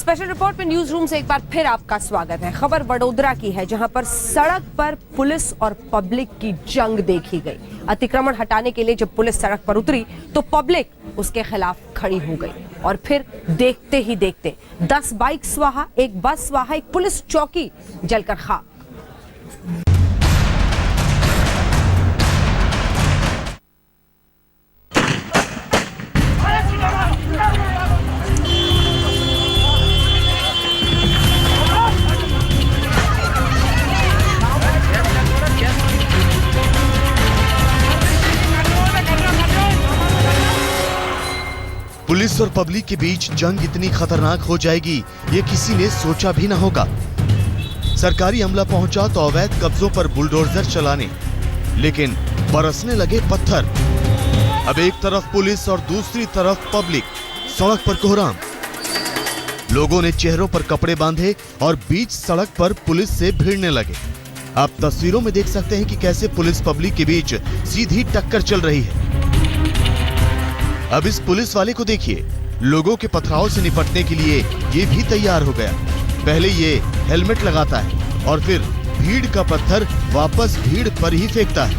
Special report में news room से एक बार फिर आपका स्वागत है। खबर वडोदरा की है, जहां पर सड़क पर पुलिस और पब्लिक की जंग देखी गई। अतिक्रमण हटाने के लिए जब पुलिस सड़क पर उतरी तो पब्लिक उसके खिलाफ खड़ी हो गई और फिर देखते ही देखते 10 बाइक स्वाहा, एक बस स्वाहा, एक पुलिस चौकी जलकर खाक। पुलिस और पब्लिक के बीच जंग इतनी खतरनाक हो जाएगी ये किसी ने सोचा भी ना होगा। सरकारी अमला पहुंचा तो अवैध कब्जों पर बुलडोजर चलाने, लेकिन बरसने लगे पत्थर। अब एक तरफ पुलिस और दूसरी तरफ पब्लिक, सड़क पर कोहराम। लोगों ने चेहरों पर कपड़े बांधे और बीच सड़क पर पुलिस से भिड़ने लगे। आप तस्वीरों में देख सकते हैं कि कैसे पुलिस पब्लिक के बीच सीधी टक्कर चल रही है। अब इस पुलिस वाले को देखिए, लोगों के पथराव से निपटने के लिए ये भी तैयार हो गया। पहले ये हेलमेट लगाता है और फिर भीड़ का पत्थर वापस भीड़ पर ही फेंकता है।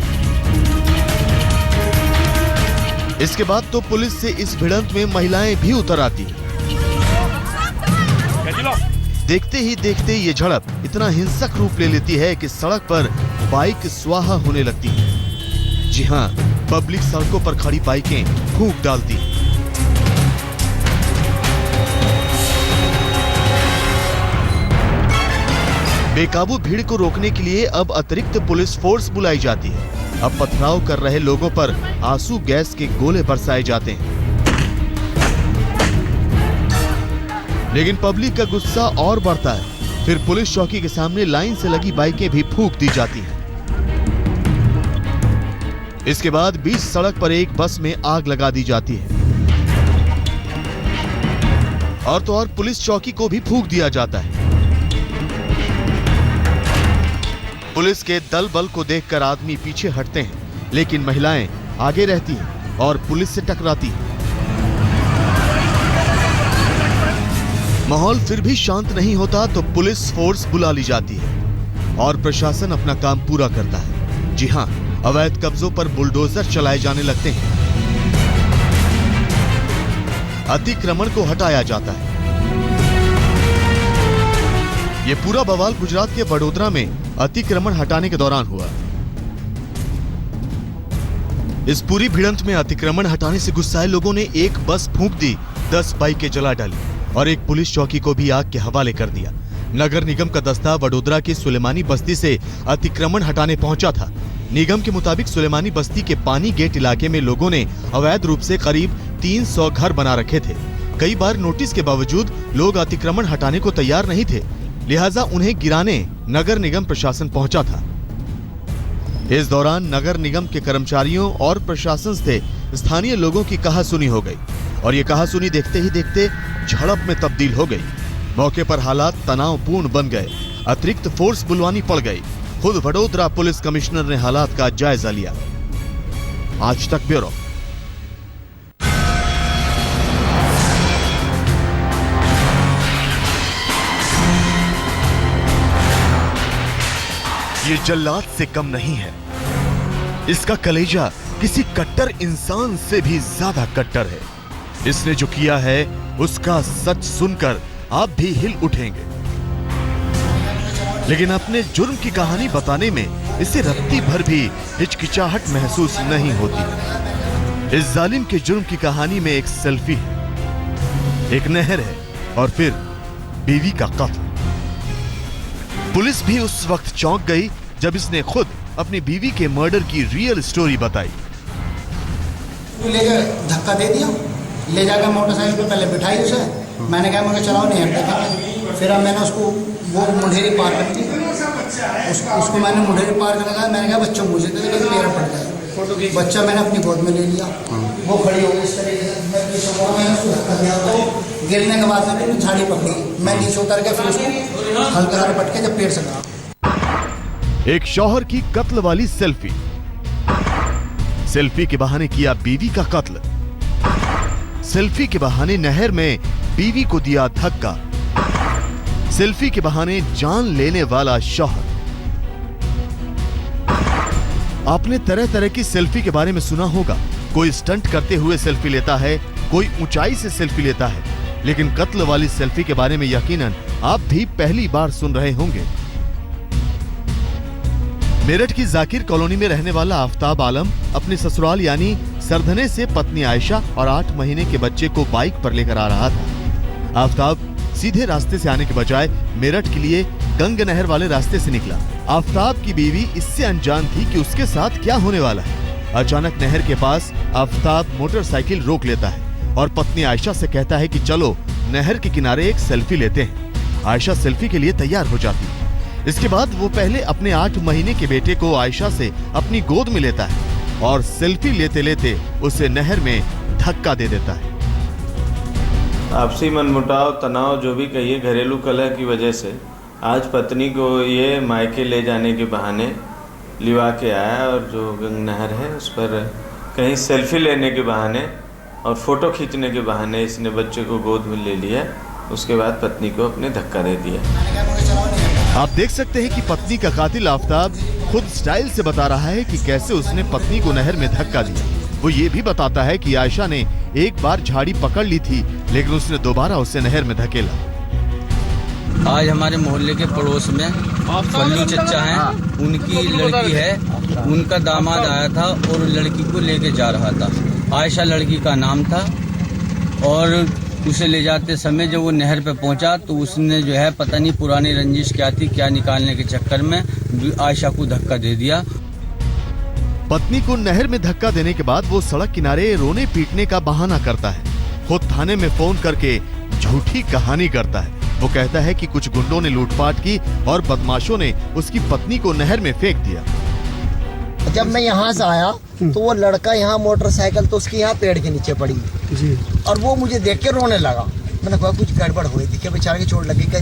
इसके बाद तो पुलिस से इस भिड़ंत में महिलाएं भी उतर आती हैं। देखते ही देखते ये झड़प इतना हिंसक रूप ले लेती है कि सड़क पर बाइक स्वाहा होने लगती है। जी हाँ, पब्लिक सड़कों पर खड़ी बाइकें फूंक डालती। बेकाबू भीड़ को रोकने के लिए अब अतिरिक्त पुलिस फोर्स बुलाई जाती है। अब पथराव कर रहे लोगों पर आंसू गैस के गोले बरसाए जाते हैं। लेकिन पब्लिक का गुस्सा और बढ़ता है। फिर पुलिस चौकी के सामने लाइन से लगी बाइकें भी फूंक दी जाती हैं। इसके बाद बीच सड़क पर एक बस में आग लगा दी जाती है और तो और पुलिस चौकी को भी फूंक दिया जाता है। पुलिस के दल बल को देखकर आदमी पीछे हटते हैं, लेकिन महिलाएं आगे रहती हैं और पुलिस से टकराती हैं। माहौल फिर भी शांत नहीं होता तो पुलिस फोर्स बुला ली जाती है और प्रशासन अपना काम पूरा करता है। जी हाँ, अवैध कब्जों पर बुलडोजर चलाए जाने लगते हैं। अतिक्रमण को हटाया जाता है। ये पूरा बवाल गुजरात के वडोदरा में अतिक्रमण हटाने के दौरान हुआ। इस पूरी भिड़ंत में अतिक्रमण हटाने से गुस्साए लोगों ने एक बस फूंक दी, 10 बाइकें जला डाली और एक पुलिस चौकी को भी आग के हवाले कर दिया। नगर निगम का दस्ता वडोदरा की सुलेमानी बस्ती से अतिक्रमण हटाने पहुंचा था। निगम के मुताबिक सुलेमानी बस्ती के पानी गेट इलाके में लोगों ने अवैध रूप से करीब 300 घर बना रखे थे। कई बार नोटिस के बावजूद लोग अतिक्रमण हटाने को तैयार नहीं थे, लिहाजा उन्हें गिराने नगर निगम प्रशासन पहुंचा था। इस दौरान नगर निगम के कर्मचारियों और प्रशासन से स्थानीय लोगों की कहासुनी हो गई और ये कहासुनी देखते ही देखते झड़प में तब्दील हो गई। मौके पर हालात तनावपूर्ण बन गए। अतिरिक्त फोर्स बुलवानी पड़ गई। खुद वडोदरा पुलिस कमिश्नर ने हालात का जायजा लिया। आज तक ब्यूरो। ये जल्लाद से कम नहीं है। इसका कलेजा किसी कट्टर इंसान से भी ज्यादा कट्टर है। इसने जो किया है उसका सच सुनकर आप भी हिल उठेंगे, लेकिन अपने जुर्म की कहानी बताने में इसे रत्ती भर भी हिचकिचाहट महसूस नहीं होती। इस जालिम के जुर्म की कहानी में एक सेल्फी है, एक नहर है और फिर बीवी का कत्ल। पुलिस भी उस वक्त चौंक गई जब इसने खुद अपनी बीवी के मर्डर की रियल स्टोरी बताई। लेकर धक्का दे दिया, ले जाकर मोटरसाइकिल पे पहले बिठाई उसे। मैंने कहा मुझे चलाओ नहीं हटता। फिर अब मैंने उसको वो मुंडेरी पार कर दी। उसको मैंने मुंडेरी पार कर लगाया। मैंने कहा बच्चों मुझे दे दे, पैर फट जाए। बच्चा मैंने अपनी गोद में ले लिया। वो खड़ी हो गई इस तरीके से। मैंने उसको धक्का दिया तो गिरने के बाद मैंने झाड़ी पकड़ी। मैं नीचे उतर के फिर उसको हल्का हल्का पटके जब पेड़ से लगा। एक शौहर की कत्ल वाली सेल्फी। सेल्फी के बहाने किया बीवी का कत्ल। सेल्फी के बहाने नहर में बीवी को दिया धक्का। सेल्फी के बहाने जान लेने वाला शौहर। आपने तरह तरह की सेल्फी के बारे में सुना होगा। कोई स्टंट करते हुए सेल्फी लेता है, कोई ऊंचाई से सेल्फी लेता है, लेकिन कत्ल वाली सेल्फी के बारे में यकीनन आप भी पहली बार सुन रहे होंगे। मेरठ की जाकिर कॉलोनी में रहने वाला आफ्ताब आलम अपने ससुराल यानी सरधने से पत्नी आयशा और 8 महीने के बच्चे को बाइक पर लेकर आ रहा था। आफ्ताब सीधे रास्ते से आने के बजाय मेरठ के लिए गंग नहर वाले रास्ते से निकला। आफ्ताब की बीवी इससे अनजान थी कि उसके साथ क्या होने वाला है। अचानक नहर के पास आफ्ताब मोटरसाइकिल रोक लेता है और पत्नी आयशा से कहता है कि चलो नहर के किनारे एक सेल्फी लेते हैं। आयशा सेल्फी के लिए तैयार हो जाती है। इसके बाद वो पहले अपने 8 महीने के बेटे को आयशा से अपनी गोद में लेता है और सेल्फी लेते लेते उसे नहर में धक्का दे देता है। आपसी मनमुटाव, तनाव, जो भी कहिए, घरेलू कलह की वजह से आज पत्नी को ये मायके ले जाने के बहाने लिवा के आया और जो गंग नहर है उस पर कहीं सेल्फी लेने के बहाने और फोटो खींचने के बहाने इसने बच्चे को गोद में ले लिया। उसके बाद पत्नी को अपने धक्का दे दिया। आप देख सकते हैं कि पत्नी का कातिल आफ्ताब खुद स्टाइल से बता रहा है कि कैसे उसने पत्नी को नहर में धक्का दिया। वो ये भी बताता है कि आयशा ने एक बार झाड़ी पकड़ ली थी, लेकिन उसने दोबारा उसे नहर में धकेला। आज हमारे मोहल्ले के पड़ोस में फल्लू चच्चा हैं, उनकी लड़की है, उनका दामाद आया था और लड़की को लेके जा रहा था। आयशा लड़की का नाम था और उसे ले जाते समय जब वो नहर पे पहुंचा तो उसने जो है पता नहीं पुरानी रंजिश क्या थी, क्या निकालने के चक्कर में आयशा को धक्का दे दिया। पत्नी को नहर में धक्का देने के बाद वो सड़क किनारे रोने पीटने का बहाना करता है। खुद थाने में फोन करके झूठी कहानी करता है। वो कहता है कि कुछ गुंडों ने लूटपाट की और बदमाशों ने उसकी पत्नी को नहर में फेंक दिया। जब मैं यहाँ से आया तो वो लड़का यहाँ मोटरसाइकिल तो उसकी यहाँ पेड़ के नीचे पड़ी जी, और वो मुझे देख के रोने लगा। मैंने कहा कुछ गड़बड़ हुई थी क्या, बेचारे की चोट लगी, क्या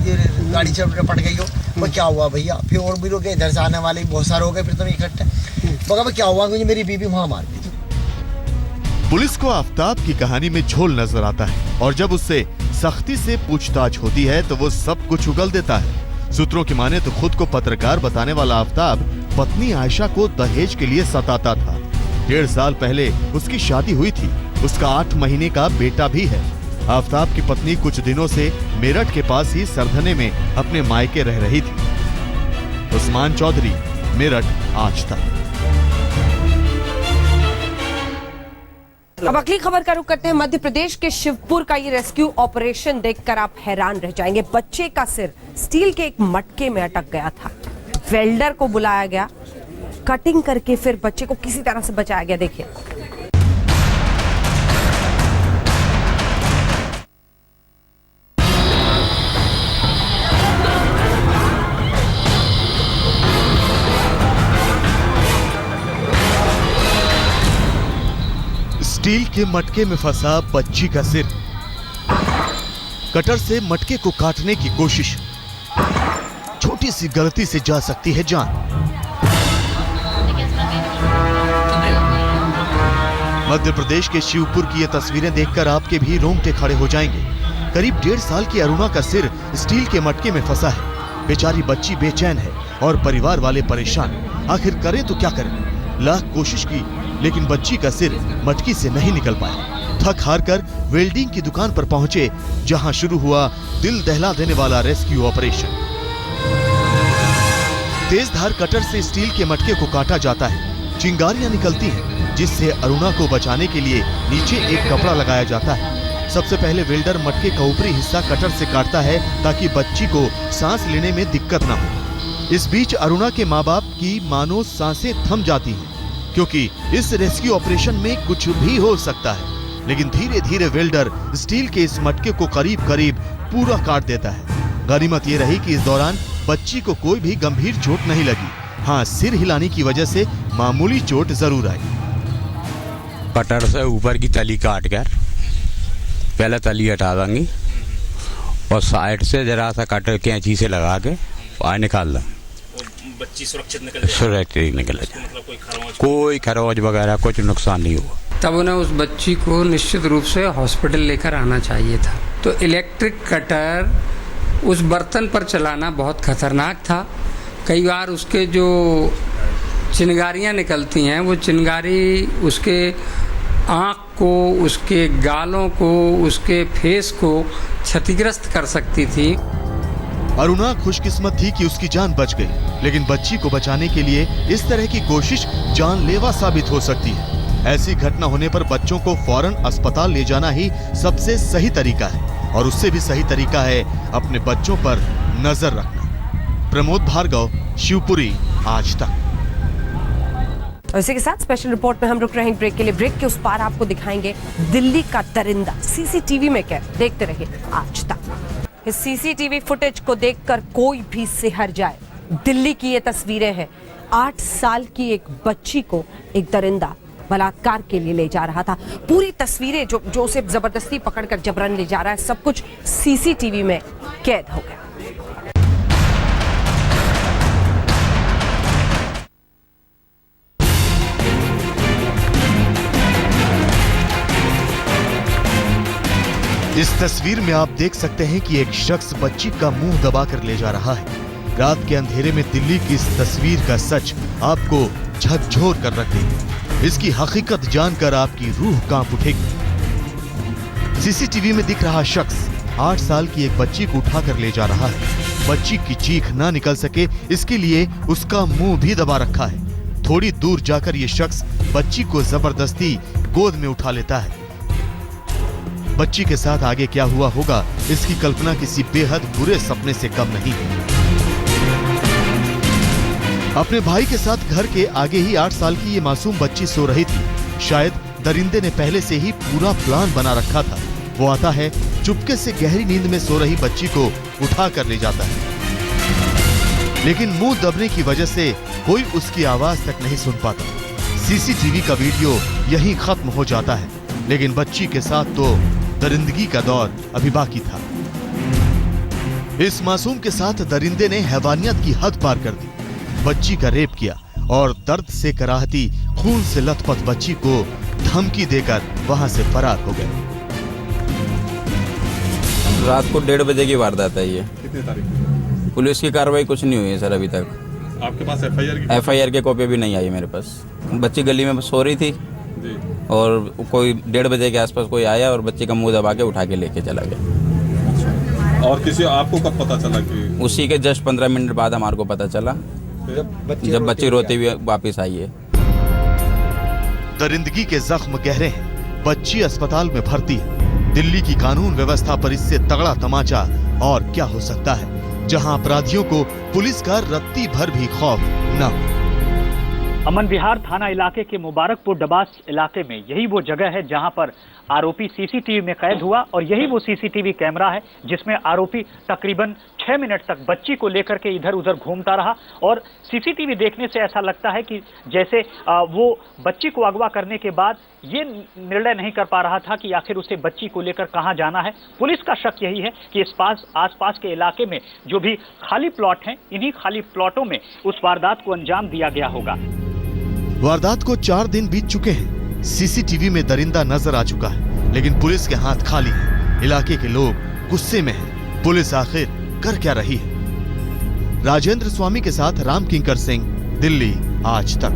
गाड़ी से पट गई हो? वो क्या हुआ भैया? फिर और भी लोग इधर से आने वाले बहुत सारे हो गए, फिर तुम इकट्ठे। मगर क्या हुआ, मुझे मेरी बीवी वहाँ मार दी। पुलिस को आफ्ताब की कहानी में झोल नजर आता है और जब उससे सख्ती से पूछताछ होती है तो वो सब कुछ उगल देता है। सूत्रों की माने तो खुद को पत्रकार बताने वाला आफ्ताब पत्नी आयशा को दहेज के लिए सताता था। 1.5 साल पहले उसकी शादी हुई थी। उसका 8 महीने का बेटा भी है। आफ्ताब की पत्नी कुछ दिनों से मेरठ के पास ही सरधने में अपने मायके रह रही थी। उस्मान चौधरी, मेरठ, आज तक। अब अगली खबर का रुख करते हैं। मध्य प्रदेश के शिवपुर का ये रेस्क्यू ऑपरेशन देखकर आप हैरान रह जाएंगे। बच्चे का सिर स्टील के एक मटके में अटक गया था। वेल्डर को बुलाया गया, कटिंग करके फिर बच्चे को किसी तरह से बचाया गया। देखिए। स्टील के मटके में फंसा बच्ची का सिर। कटर से मटके को काटने की कोशिश। छोटी सी गलती से जा सकती है जान। मध्य प्रदेश के शिवपुर की ये तस्वीरें देखकर आपके भी रोंगटे खड़े हो जाएंगे। करीब 1.5 साल की अरुणा का सिर स्टील के मटके में फंसा है। बेचारी बच्ची बेचैन है और परिवार वाले परेशान। आखिर करें तो क्या करें? लाख कोशिश की लेकिन बच्ची का सिर मटकी से नहीं निकल पाया। थक हार कर वेल्डिंग की दुकान पर पहुंचे, जहां शुरू हुआ दिल दहला देने वाला रेस्क्यू ऑपरेशन। तेज धार कटर से स्टील के मटके को काटा जाता है। चिंगारियां निकलती हैं, जिससे अरुणा को बचाने के लिए नीचे एक कपड़ा लगाया जाता है। सबसे पहले वेल्डर मटके का ऊपरी हिस्सा कटर से काटता है ताकि बच्ची को सांस लेने में दिक्कत न हो। इस बीच अरुणा के माँ बाप की मानो सांसें थम जाती हैं, क्योंकि इस रेस्क्यू ऑपरेशन में कुछ भी हो सकता है। लेकिन धीरे धीरे वेल्डर स्टील के इस मटके को करीब करीब पूरा काट देता है। गनीमत ये रही कि इस दौरान बच्ची को कोई भी गंभीर चोट नहीं लगी। हाँ, सिर हिलाने की वजह से मामूली चोट जरूर आई। कटर से ऊपर की तली काट कर पहले तली हटा देंगी और साइड से जरा सा कटर कैंची से लगा के बाहर निकाल दें। बच्ची सुरक्षित निकल जाए, मतलब कोई खरोच वगैरह कुछ नुकसान नहीं हुआ। तब उन्हें उस बच्ची को निश्चित रूप से हॉस्पिटल लेकर आना चाहिए था। तो इलेक्ट्रिक कटर उस बर्तन पर चलाना बहुत खतरनाक था। कई बार उसके जो चिंगारियाँ निकलती हैं, वो चिंगारी उसके आँख को, उसके गालों को, उसके फेस को क्षतिग्रस्त कर सकती थी। अरुणा खुशकिस्मत थी कि उसकी जान बच गई, लेकिन बच्ची को बचाने के लिए इस तरह की कोशिश जानलेवा साबित हो सकती है। ऐसी घटना होने पर बच्चों को फौरन अस्पताल ले जाना ही सबसे सही तरीका है, और उससे भी सही तरीका है अपने बच्चों पर नजर रखना। प्रमोद भार्गव, शिवपुरी, आज तक। और इसी के साथ स्पेशल रिपोर्ट में हम रुक रहे हैं ब्रेक के लिए। ब्रेक के उस पार आपको दिखाएंगे दिल्ली का दरिंदा सीसीटीवी में कैद। देखते रहिए आज तक। इस सीसीटीवी फुटेज को देखकर कोई भी सिहर जाए। दिल्ली की ये तस्वीरें हैं। 8 साल की एक बच्ची को एक दरिंदा बलात्कार के लिए ले जा रहा था। पूरी तस्वीरें जो उसे जबरदस्ती पकड़कर जबरन ले जा रहा है, सब कुछ सीसीटीवी में कैद हो गया। इस तस्वीर में आप देख सकते हैं कि एक शख्स बच्ची का मुंह दबाकर ले जा रहा है। रात के अंधेरे में दिल्ली की इस तस्वीर का सच आपको झकझोर कर रख देगी। इसकी हकीकत जानकर आपकी रूह कांप उठेगी। सीसीटीवी में दिख रहा शख्स 8 साल की एक बच्ची को उठाकर ले जा रहा है। बच्ची की चीख ना निकल सके इसके लिए उसका मुंह भी दबा रखा है। थोड़ी दूर जाकर ये शख्स बच्ची को जबरदस्ती गोद में उठा लेता है। बच्ची के साथ आगे क्या हुआ होगा, इसकी कल्पना किसी बेहद बुरे सपने से कम नहीं है। अपने भाई के साथ घर के आगे ही 8 साल की ये मासूम बच्ची सो रही थी। शायद दरिंदे ने पहले से ही पूरा प्लान बना रखा था। वो आता है, चुपके से गहरी नींद में सो रही बच्ची को उठा कर ले जाता है, लेकिन मुंह दबने की वजह से कोई उसकी आवाज तक नहीं सुन पाता। सीसीटीवी का वीडियो यहीं खत्म हो जाता है, लेकिन बच्ची के साथ तो दरिंदगी का दौर अभी बाकी था। इस मासूम के साथ दरिंदे ने हैवानियत की हद पार कर दी। बच्ची का रेप किया और दर्द से कराहती, खून से लथपथ बच्ची को धमकी देकर वहां से फरार हो गए। रात को 1:30 बजे की वारदात है ये। कितनी तारीख? पुलिस की कार्रवाई कुछ नहीं हुई है सर अभी तक। आपके पास एफआईआर की कॉपी भी नहीं आई मेरे पास। बच्ची गली में सो रही थी जी। और कोई 1:30 बजे के आसपास कोई आया और बच्ची का मुंह दबा के उठा के लेके चला गया। और किसी आपको कब पता चला कि? उसी के जस्ट 15 मिनट बाद हमारे को पता चला, जब बच्ची रोती हुई वापस आई है। दरिंदगी के जख्म गहरे हैं। बच्ची अस्पताल में भर्ती है। दिल्ली की कानून व्यवस्था पर इससे तगड़ा तमाचा और क्या हो सकता है, जहां अपराधियों को पुलिस का रत्ती भर भी खौफ न हो। अमन विहार थाना इलाके के मुबारकपुर डबास इलाके में यही वो जगह है जहां पर आरोपी सीसीटीवी में कैद हुआ, और यही वो सीसीटीवी कैमरा है जिसमें आरोपी तकरीबन 6 मिनट तक बच्ची को लेकर के इधर उधर घूमता रहा। और सीसीटीवी देखने से ऐसा लगता है कि जैसे वो बच्ची को अगवा करने के बाद ये निर्णय नहीं कर पा रहा था कि आखिर उसे बच्ची को लेकर कहां जाना है। पुलिस का शक यही है कि आसपास के इलाके में जो भी खाली प्लॉट हैं, इन्हीं खाली प्लॉटों में उस वारदात को अंजाम दिया गया होगा। वारदात को 4 दिन बीत चुके हैं। सीसीटीवी में दरिंदा नजर आ चुका है, लेकिन पुलिस के हाथ खाली है। इलाके के लोग गुस्से में हैं। पुलिस आखिर कर क्या रही है? राजेंद्र स्वामी के साथ राम किंकर सिंह, दिल्ली आज तक।